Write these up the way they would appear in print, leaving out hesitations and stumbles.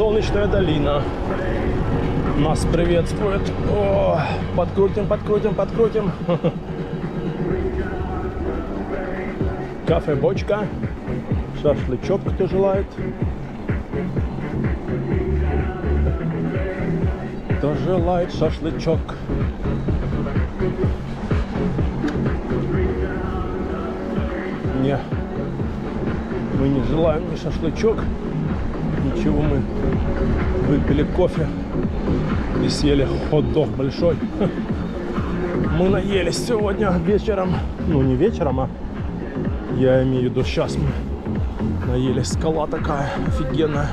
Солнечная долина нас приветствует. О, подкрутим, подкрутим, подкрутим. Кафе «Бочка». Шашлычок, кто желает. Кто желает шашлычок. Не, мы не желаем ни шашлычок, ничего. Мы выпили кофе и съели хот-дог большой. Мы наелись сегодня вечером. Ну, не вечером, а я имею в виду сейчас мы наелись. Скала такая офигенная.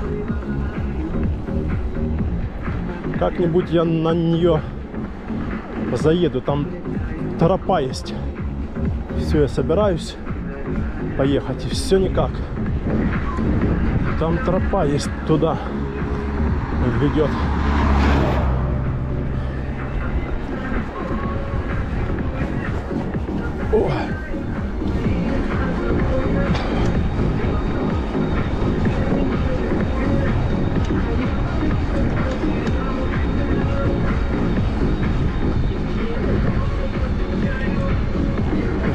Как-нибудь я на нее заеду. Там тропа есть. Все, я собираюсь поехать. И все никак. Там тропа есть, туда ведет. О.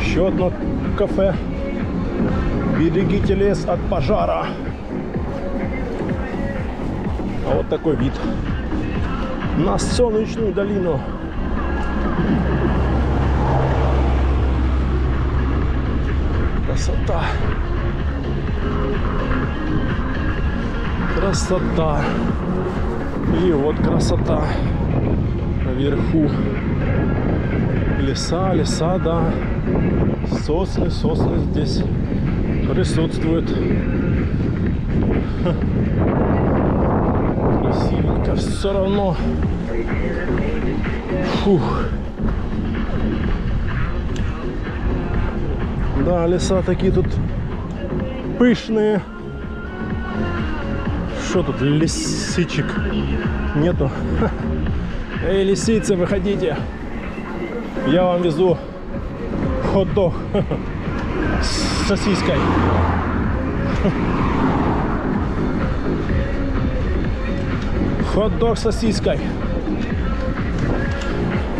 Еще одно кафе. Берегите лес от пожара. А вот такой вид на Солнечную долину. Красота. Красота. И вот красота. Наверху леса, леса, да. Сосны, сосны здесь присутствуют. Красивенько все равно. Фух. Да, леса такие тут пышные. Что тут, лисичек нету? Эй, лисицы, выходите. Я вам везу хот-дог с сосиской. Хот-дог с сосиской.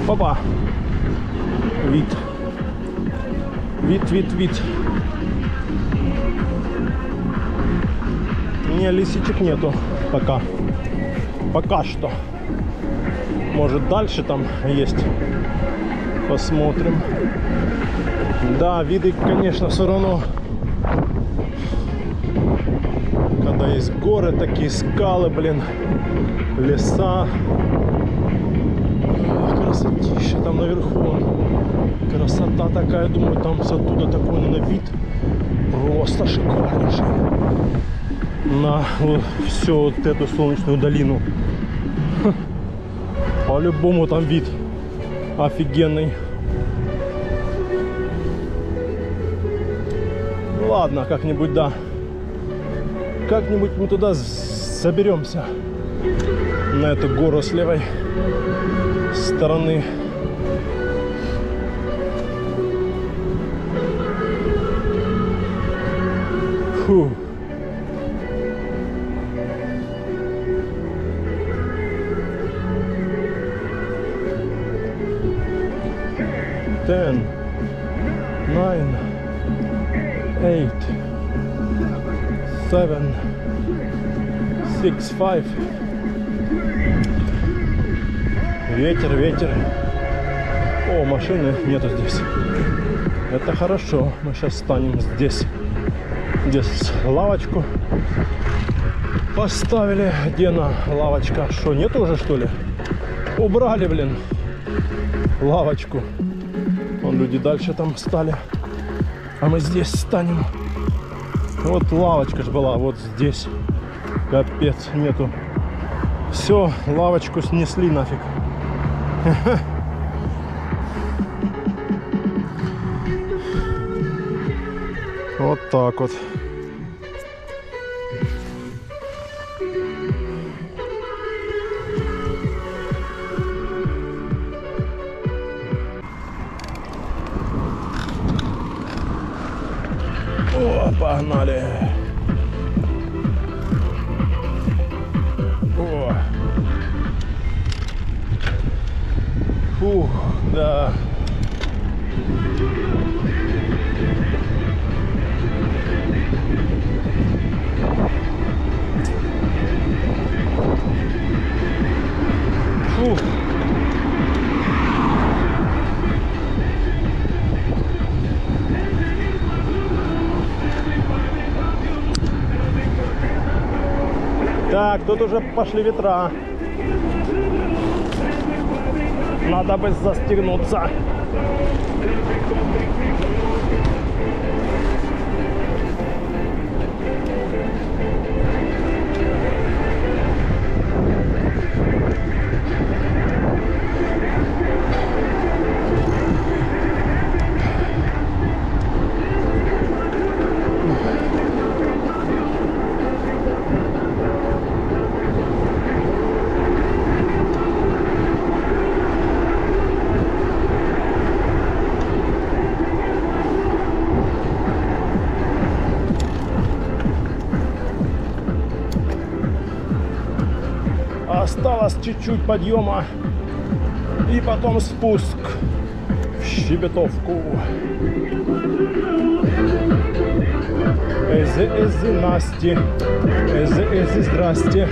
Опа. Вид. Вид, вид, вид. Не, лисичек нету пока. Пока что. Может, дальше там есть. Посмотрим. Да, виды, конечно, все равно. Когда есть горы, такие скалы, блин, леса. Красотища там наверху. Красота такая, думаю, там с оттуда такой на вид просто шикарнейший. На всю вот эту Солнечную долину. По-любому там вид офигенный. Ладно, как-нибудь, да. Как-нибудь мы туда заберемся. На эту гору с левой стороны. Фу. Ten, 9, 8, 7, 6, 5. Ветер, ветер. О, машины нету здесь. Это хорошо. Мы сейчас станем здесь. Здесь лавочку поставили. Где на лавочка? Что, нету уже, что ли? Убрали, блин, лавочку. Вон люди дальше там стали. А мы здесь станем. Вот лавочка ж была, вот здесь. Капец, нету. Все, лавочку снесли нафиг. Вот так вот. О, погнали. Фух, да. Фух. Так, тут уже пошли ветра. Надо бы застегнуться. Осталось чуть-чуть подъема и потом спуск в Щебетовку. Эзи, Насти, эзи, здрасте.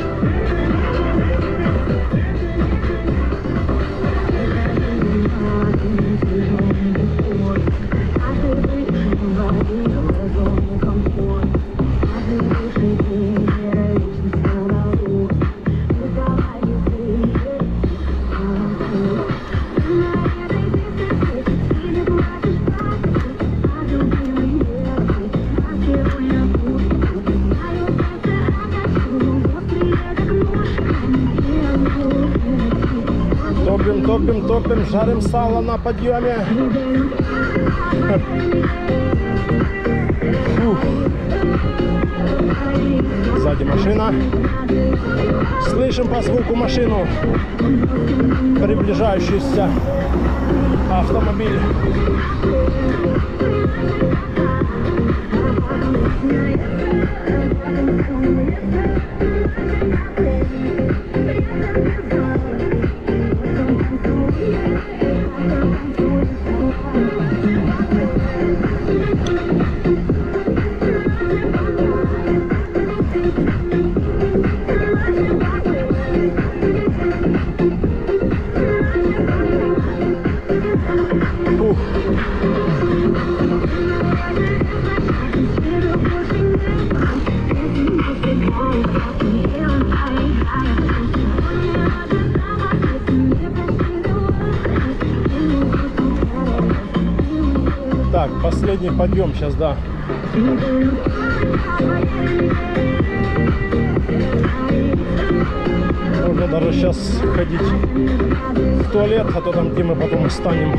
Топим, жарим сало на подъеме. Фух. Сзади машина. Слышим по звуку машину. Приближающийся автомобиль. Так, последний подъем сейчас, да. Можно даже сейчас ходить в туалет, а то там, где мы потом встанем.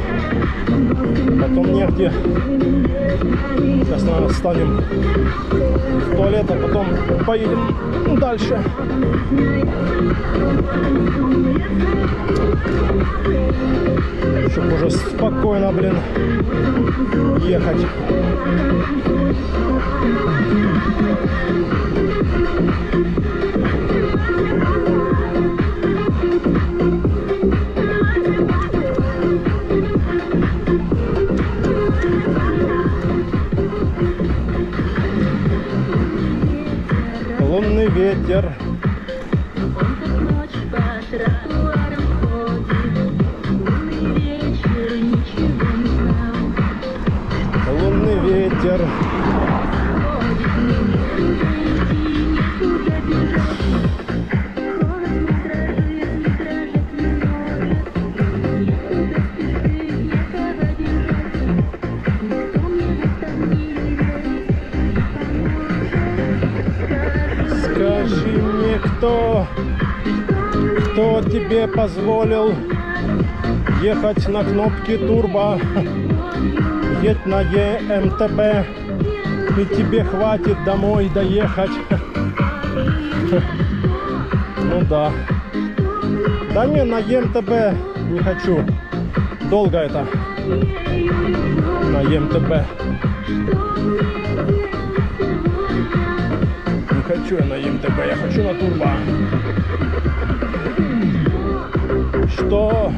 Потом негде. Сейчас, наверное, встанем в туалет, а потом поедем дальше. Чтобы уже спокойно, блин, ехать. Лунный ветер. Лунный ветер. Скажи мне, кто тебе позволил ехать на кнопке турбо? Едь на ЕМТБ, и тебе хватит домой доехать. Ну да. Да не, на ЕМТБ не хочу. Долго это. На ЕМТБ. Не хочу я на ЕМТБ, я хочу на турбо. Что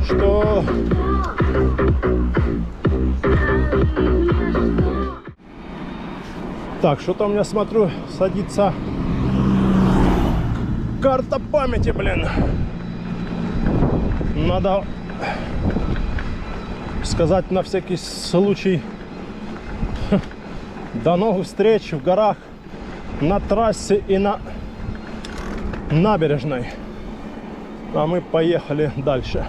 что так, что-то у меня, смотрю, садится карта памяти, блин. Надо сказать на всякий случай до новых встреч в горах, на трассе и на набережной. А мы поехали дальше.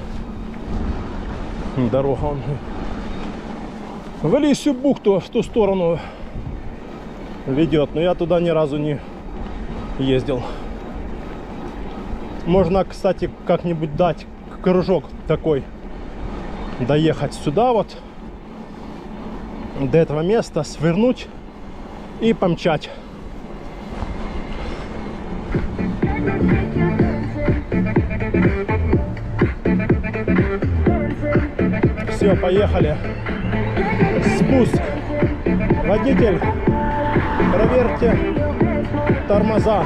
Дорога он в Лисью бухту, в ту сторону ведет, но я туда ни разу не ездил. Можно, кстати, как-нибудь дать кружок такой, доехать сюда вот, до этого места, свернуть и помчать. Все, поехали. Спуск. Водитель, проверьте тормоза.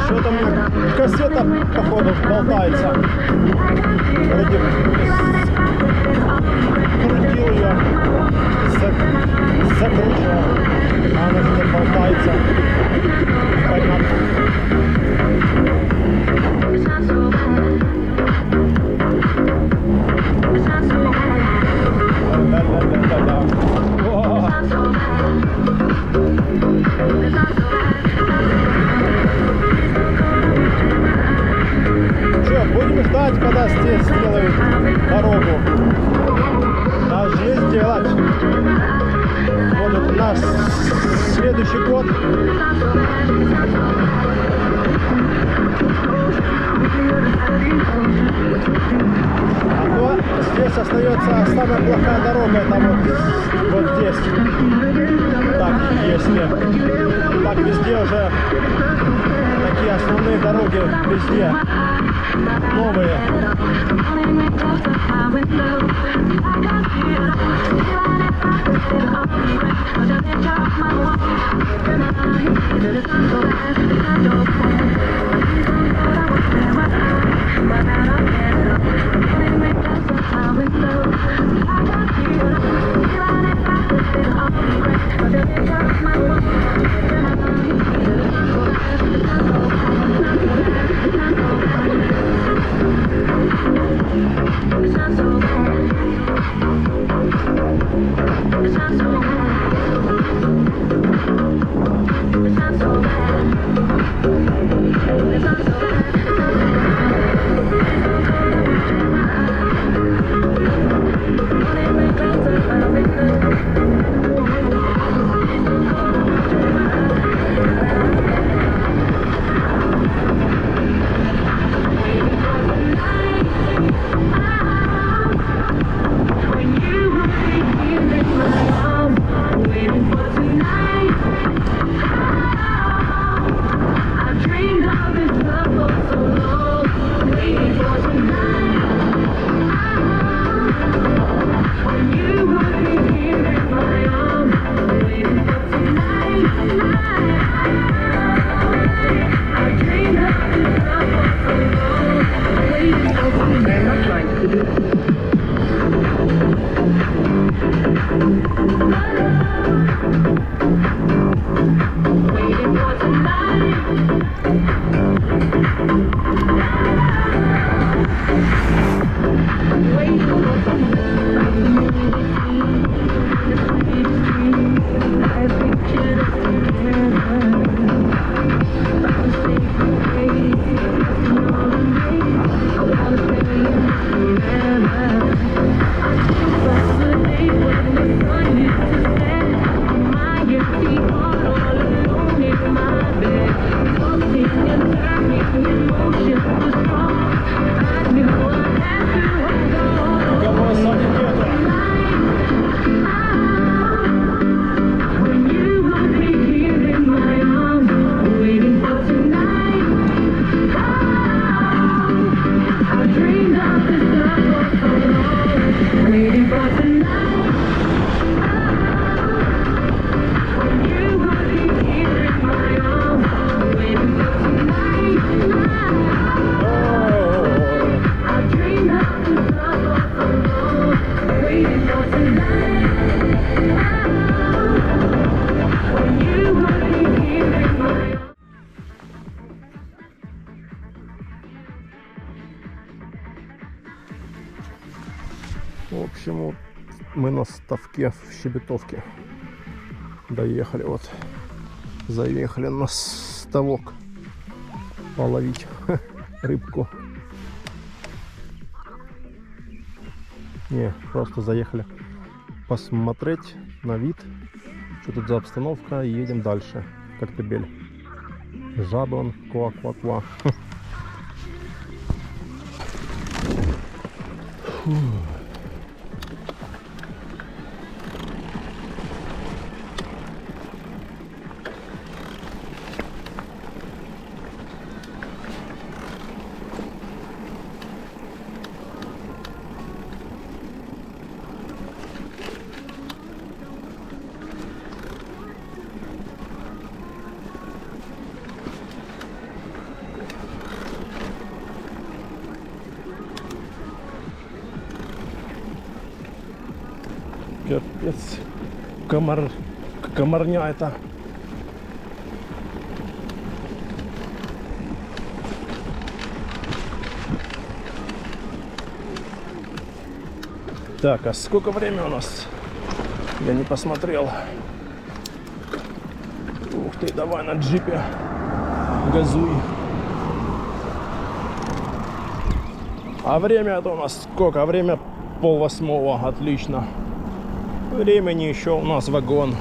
Что-то мне кассета, походу, болтается. Вроде крутил ее, закручивал, а она что-то болтается. Понятно. Будем ждать, когда здесь сделают дорогу. Должны сделать. Вот это наш следующий год. А то здесь остается самая плохая дорога. Это вот здесь. Так, если так везде уже такие основные дороги везде. Новые. I В общем, вот мы на ставке в Щебетовке доехали, вот заехали на ставок половить рыбку. Не, просто заехали посмотреть на вид, что тут за обстановка, и едем дальше. Коктебель. Жабы он, ква-ква-ква. Капец, комарня это. Так, а сколько времени у нас? Я не посмотрел. Ух ты, давай на джипе газуй. А время-то у нас сколько? Время 7:30. Отлично. Времени еще у нас вагон.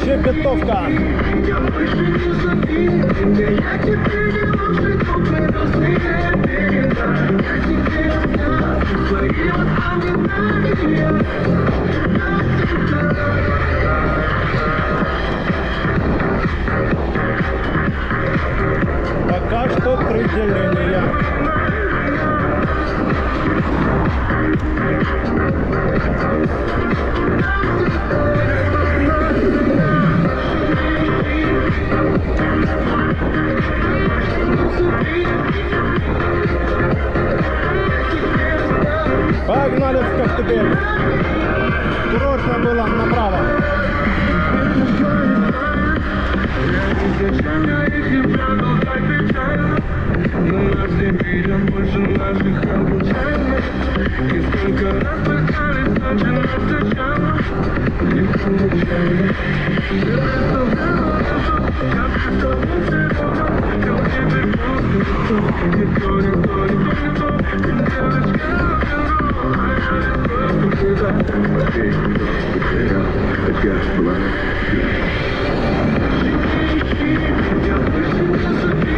Щепетовка. Пока что 3 деления. Погнали в Коктебель. Курортная была направо. Больше наших обучаемых. И сколько раз пытались, начинать сначала. Не получается. Я пришел в сегодня, хотел тебе просто. Никто, никто, никто, девочка, окей, потерял, опять была. Я больше не забил.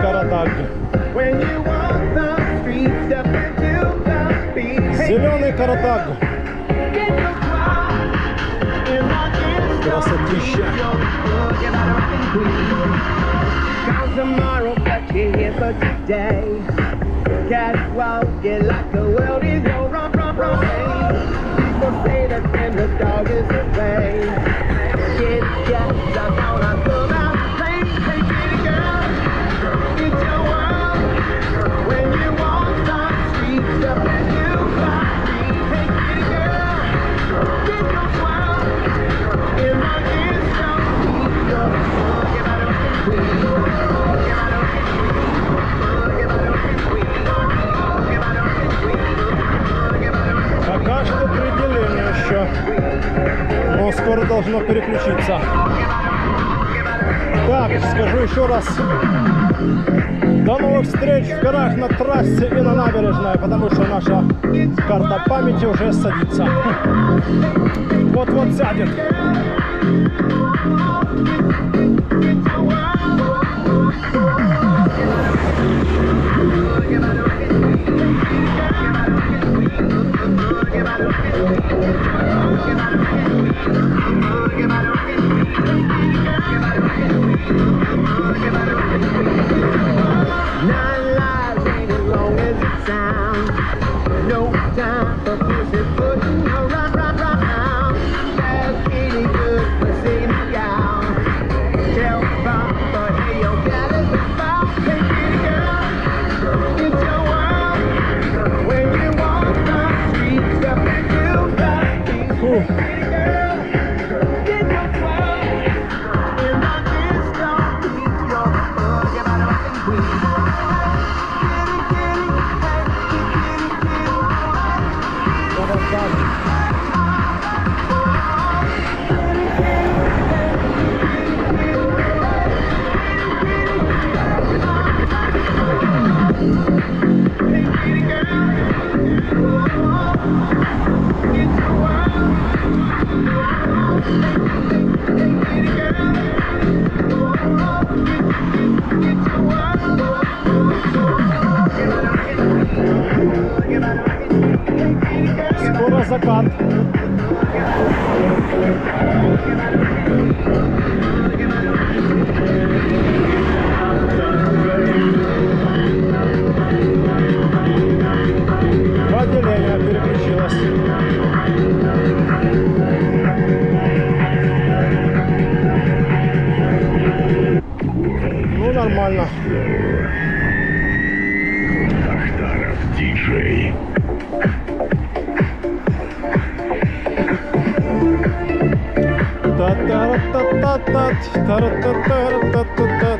Каратаг. Зеленый Каратаг. Красотища. Так, скажу еще раз. До новых встреч в горах, на трассе и на набережной, потому что наша карта памяти уже садится. Вот-вот сядет. Скоро закат. Отделение переключилось. Ну, нормально. Ахтаров диджей. Та-та-ра-та-та-та-та-та-та-та-та.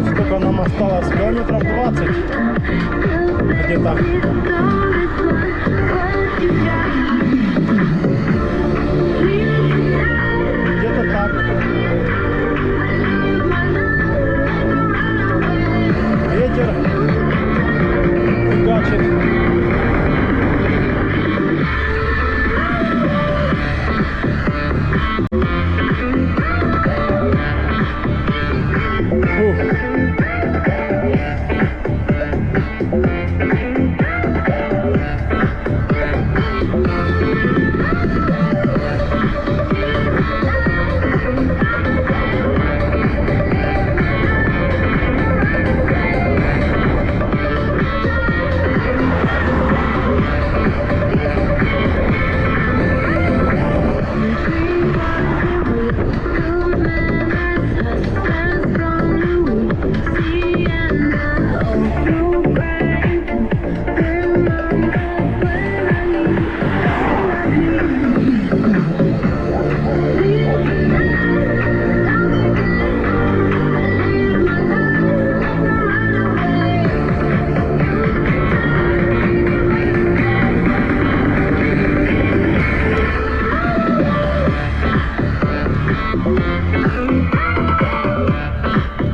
Сколько нам осталось? Километров 20 где-то. Где-то так. Ветер фигачит.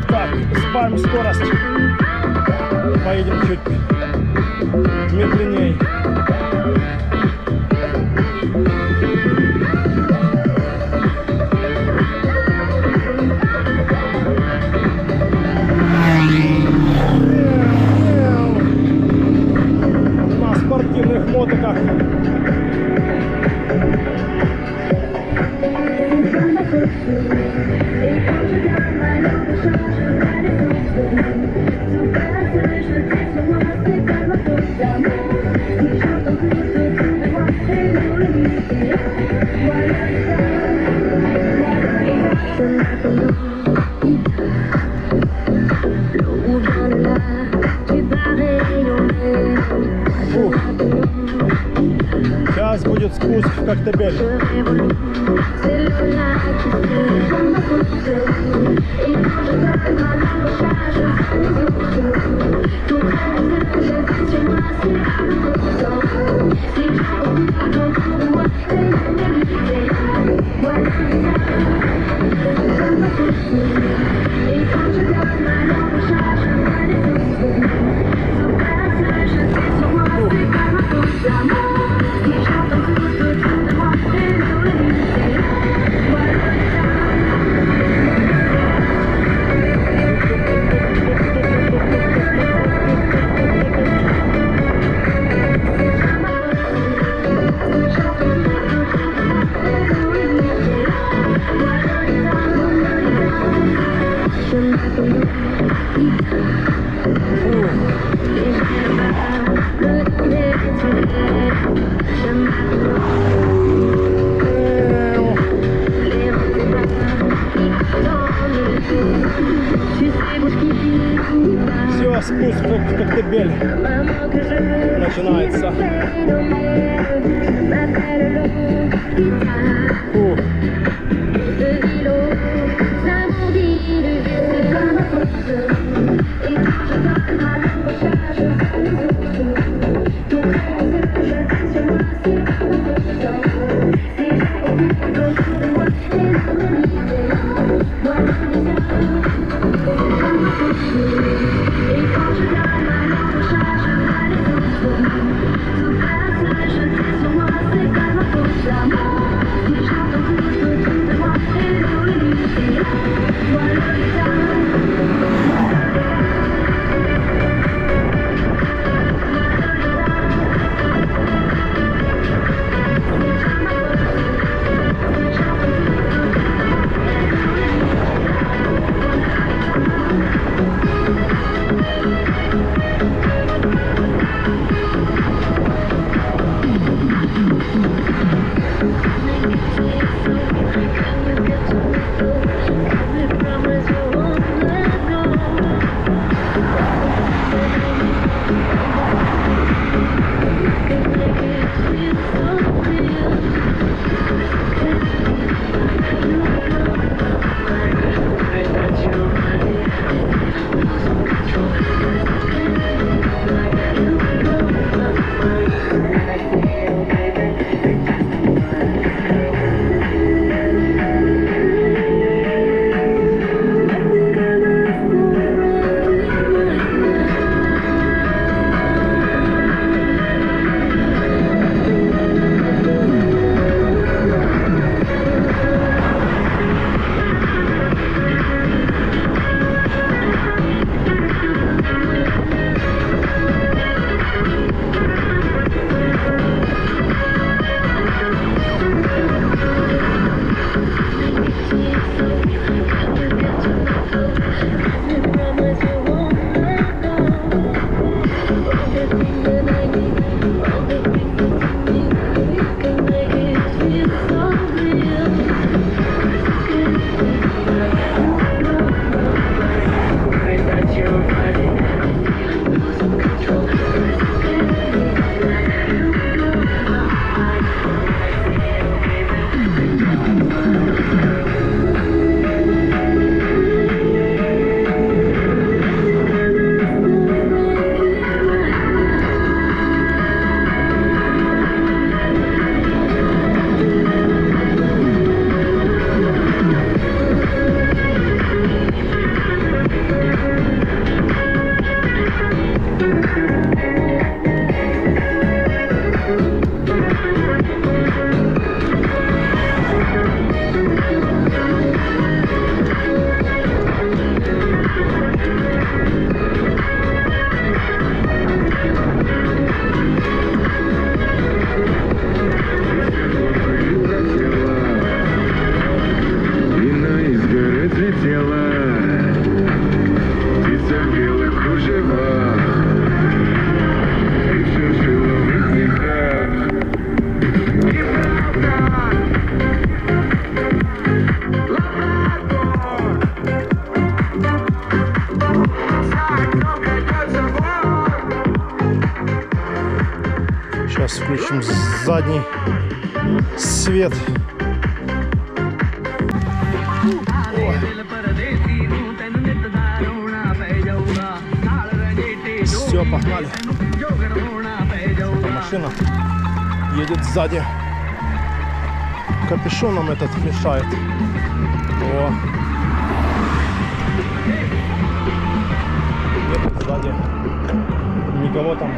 Так, сбавим скорость. Поедем чуть медленней. На спортивных мотиках. Thank you. Ух. Сейчас будет спуск в Коктебель. Все, спуск в Коктебель начинается. Ух. Сейчас включим задний свет. Все, погнали. Машина едет сзади. Капюшоном этот мешает. О. Едет сзади. Никого там.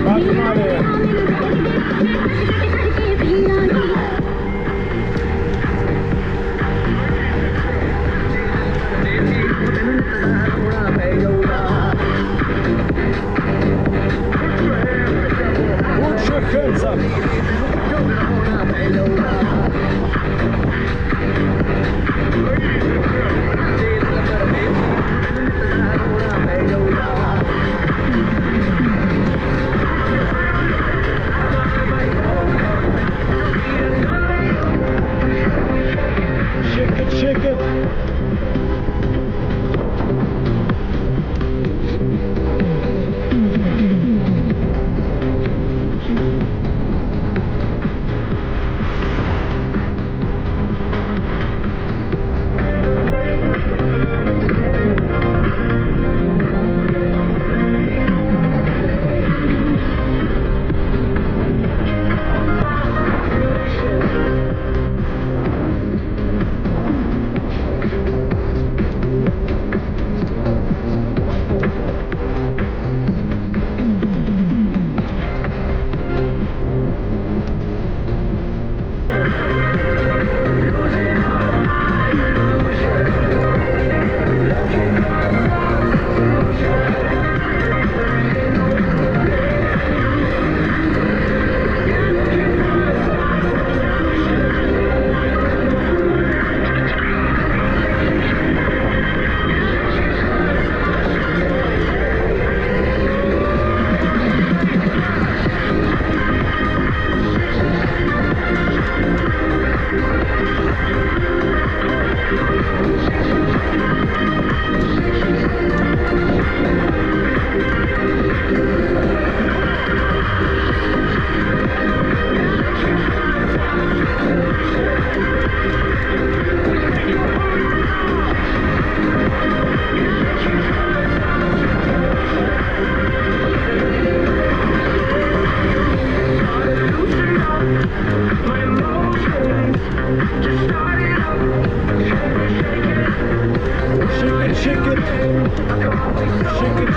Погнали. Лучше hands up. Shake it.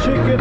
Shake it.